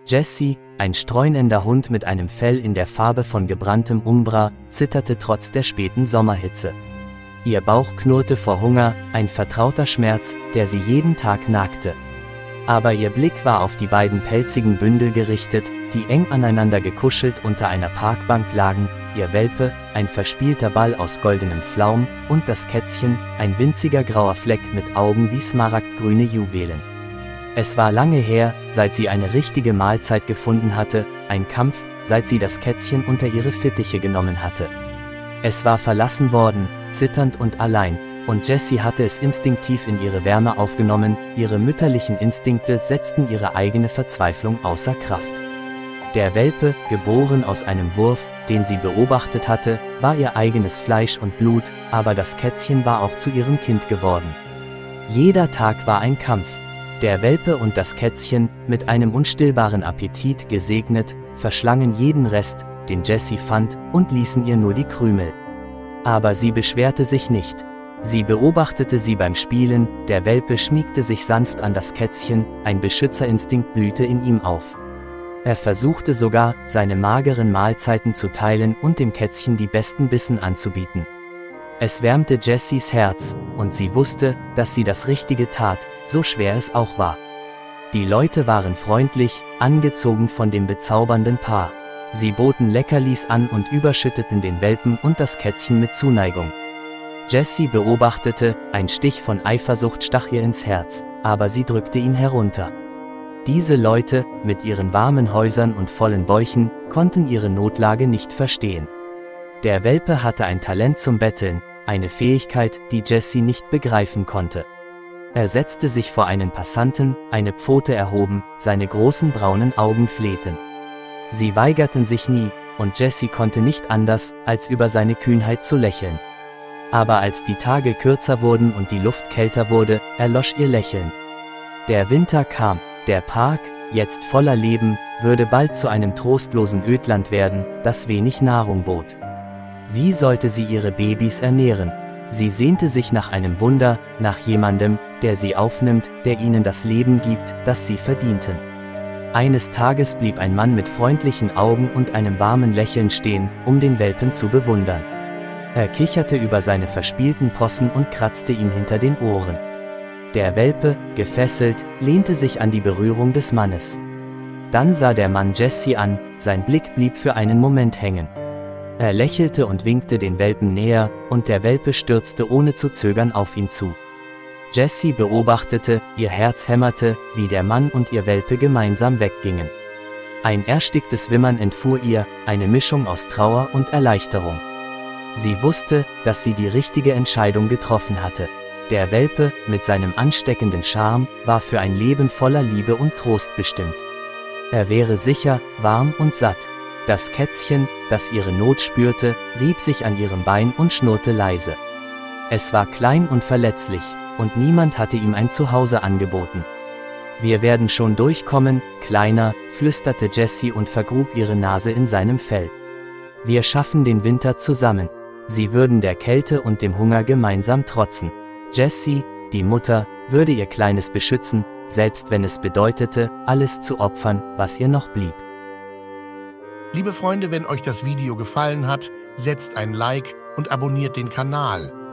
Jessie, ein streunender Hund mit einem Fell in der Farbe von gebranntem Umbra, zitterte trotz der späten Sommerhitze. Ihr Bauch knurrte vor Hunger, ein vertrauter Schmerz, der sie jeden Tag nagte. Aber ihr Blick war auf die beiden pelzigen Bündel gerichtet, die eng aneinander gekuschelt unter einer Parkbank lagen, ihr Welpe, ein verspielter Ball aus goldenem Flaum, und das Kätzchen, ein winziger grauer Fleck mit Augen wie smaragdgrüne Juwelen. Es war lange her, seit sie eine richtige Mahlzeit gefunden hatte, ein Kampf, seit sie das Kätzchen unter ihre Fittiche genommen hatte. Es war verlassen worden, zitternd und allein, und Jessie hatte es instinktiv in ihre Wärme aufgenommen, ihre mütterlichen Instinkte setzten ihre eigene Verzweiflung außer Kraft. Der Welpe, geboren aus einem Wurf, den sie beobachtet hatte, war ihr eigenes Fleisch und Blut, aber das Kätzchen war auch zu ihrem Kind geworden. Jeder Tag war ein Kampf. Der Welpe und das Kätzchen, mit einem unstillbaren Appetit gesegnet, verschlangen jeden Rest, den Jessie fand, und ließen ihr nur die Krümel. Aber sie beschwerte sich nicht. Sie beobachtete sie beim Spielen, der Welpe schmiegte sich sanft an das Kätzchen, ein Beschützerinstinkt blühte in ihm auf. Er versuchte sogar, seine mageren Mahlzeiten zu teilen und dem Kätzchen die besten Bissen anzubieten. Es wärmte Jessies Herz, und sie wusste, dass sie das Richtige tat, so schwer es auch war. Die Leute waren freundlich, angezogen von dem bezaubernden Paar. Sie boten Leckerlis an und überschütteten den Welpen und das Kätzchen mit Zuneigung. Jessie beobachtete, ein Stich von Eifersucht stach ihr ins Herz, aber sie drückte ihn herunter. Diese Leute, mit ihren warmen Häusern und vollen Bäuchen, konnten ihre Notlage nicht verstehen. Der Welpe hatte ein Talent zum Betteln, eine Fähigkeit, die Jessie nicht begreifen konnte. Er setzte sich vor einen Passanten, eine Pfote erhoben, seine großen braunen Augen flehten. Sie weigerten sich nie, und Jessie konnte nicht anders, als über seine Kühnheit zu lächeln. Aber als die Tage kürzer wurden und die Luft kälter wurde, erlosch ihr Lächeln. Der Winter kam, der Park, jetzt voller Leben, würde bald zu einem trostlosen Ödland werden, das wenig Nahrung bot. Wie sollte sie ihre Babys ernähren? Sie sehnte sich nach einem Wunder, nach jemandem, der sie aufnimmt, der ihnen das Leben gibt, das sie verdienten. Eines Tages blieb ein Mann mit freundlichen Augen und einem warmen Lächeln stehen, um den Welpen zu bewundern. Er kicherte über seine verspielten Possen und kratzte ihn hinter den Ohren. Der Welpe, gefesselt, lehnte sich an die Berührung des Mannes. Dann sah der Mann Jessie an, sein Blick blieb für einen Moment hängen. Er lächelte und winkte den Welpen näher, und der Welpe stürzte ohne zu zögern auf ihn zu. Jessie beobachtete, ihr Herz hämmerte, wie der Mann und ihr Welpe gemeinsam weggingen. Ein ersticktes Wimmern entfuhr ihr, eine Mischung aus Trauer und Erleichterung. Sie wusste, dass sie die richtige Entscheidung getroffen hatte. Der Welpe, mit seinem ansteckenden Charme, war für ein Leben voller Liebe und Trost bestimmt. Er wäre sicher, warm und satt. Das Kätzchen, das ihre Not spürte, rieb sich an ihrem Bein und schnurrte leise. Es war klein und verletzlich, und niemand hatte ihm ein Zuhause angeboten. »Wir werden schon durchkommen, Kleiner«, flüsterte Jessie und vergrub ihre Nase in seinem Fell. »Wir schaffen den Winter zusammen.« Sie würden der Kälte und dem Hunger gemeinsam trotzen. Jessie, die Mutter, würde ihr Kleines beschützen, selbst wenn es bedeutete, alles zu opfern, was ihr noch blieb. Liebe Freunde, wenn euch das Video gefallen hat, setzt ein Like und abonniert den Kanal.